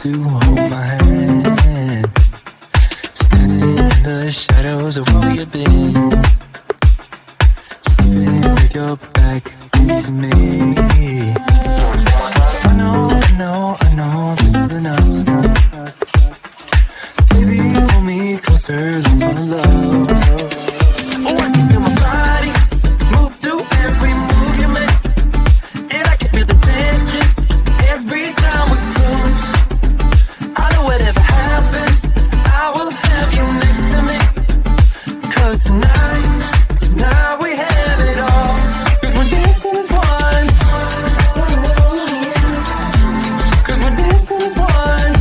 to hold my hand. Standing in the shadows of where you've been. Sleeping with your back facing me. I know this isn't us. Baby, pull me closer, let's fall in love. Oh, I can feel my body move through every move you make. And I can feel the tension every time we close. I know whatever happens, I will have you next to me. 'Cause tonight we have it all. 'Cause we're dancing as one. 'Cause we're dancing as one.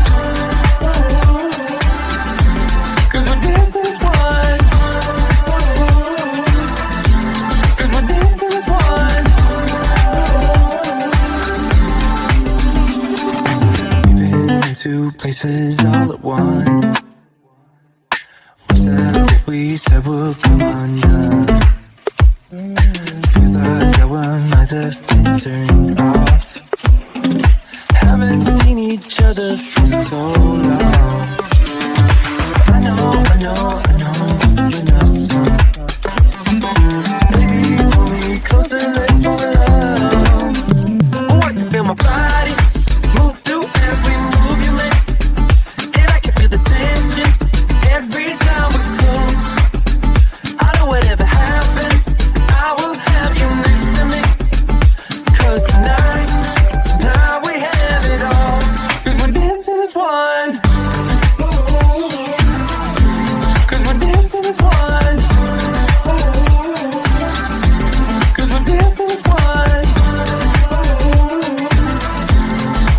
'Cause we're dancing as one. 'Cause we're dancing as one. We've been into places all at once. Was that what we said would come undone? Feels like our minds have been turned off. Haven't seen each other for so long. I know this isn't us. Baby, pull me closer, let's fall in love. Oh, I can feel my body move through every move you make. And I can feel the tension every time we close. I know whatever happens, I will have you next to me. 'Cause tonight we have it all. 'Cause we're dancing as one. 'Cause we're dancing as one. 'Cause we're dancing as one.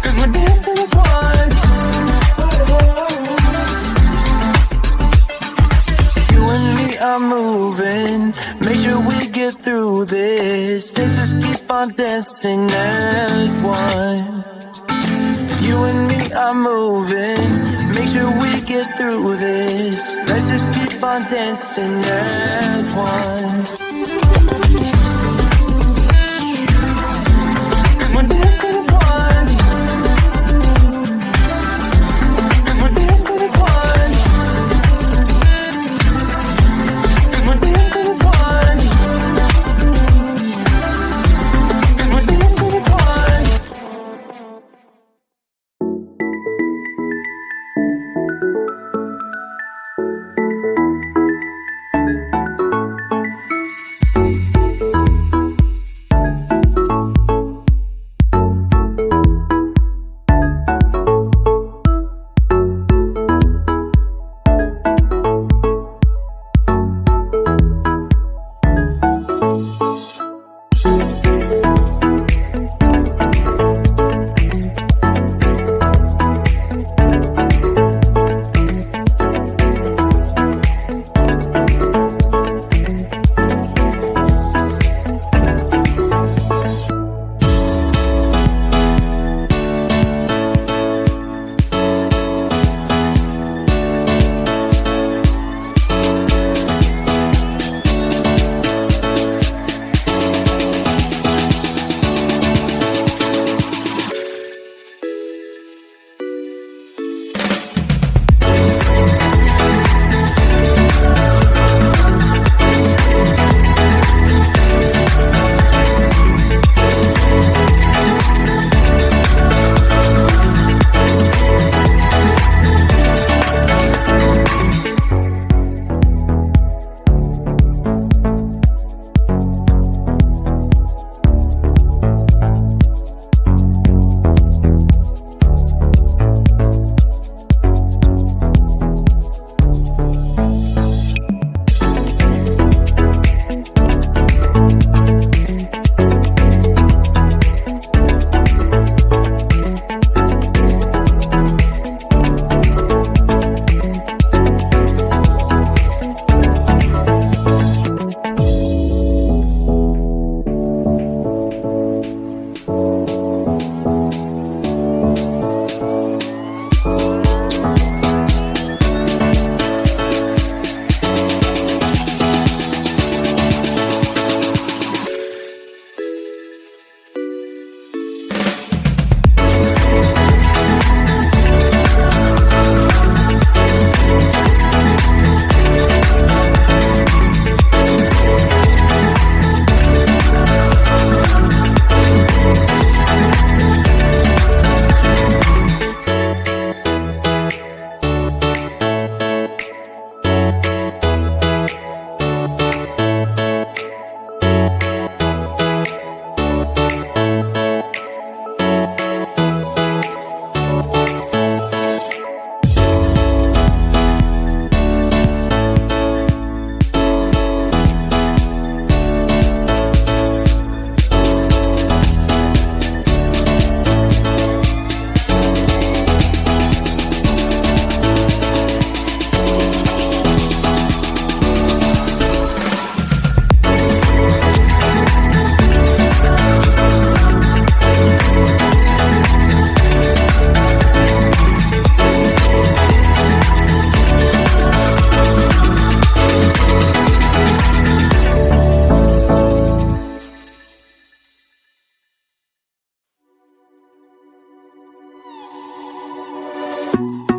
'Cause we're dancing as one. You and me are moving. Make sure we get through this. Let's just keep on dancing as one. You and me are moving. Make sure we get through this. Let's just keep on dancing as one. 'Cause we're dancing as one. 'Cause we're dancing as one. 'Cause we're dancing as one. 'Cause we're dancing as one. you.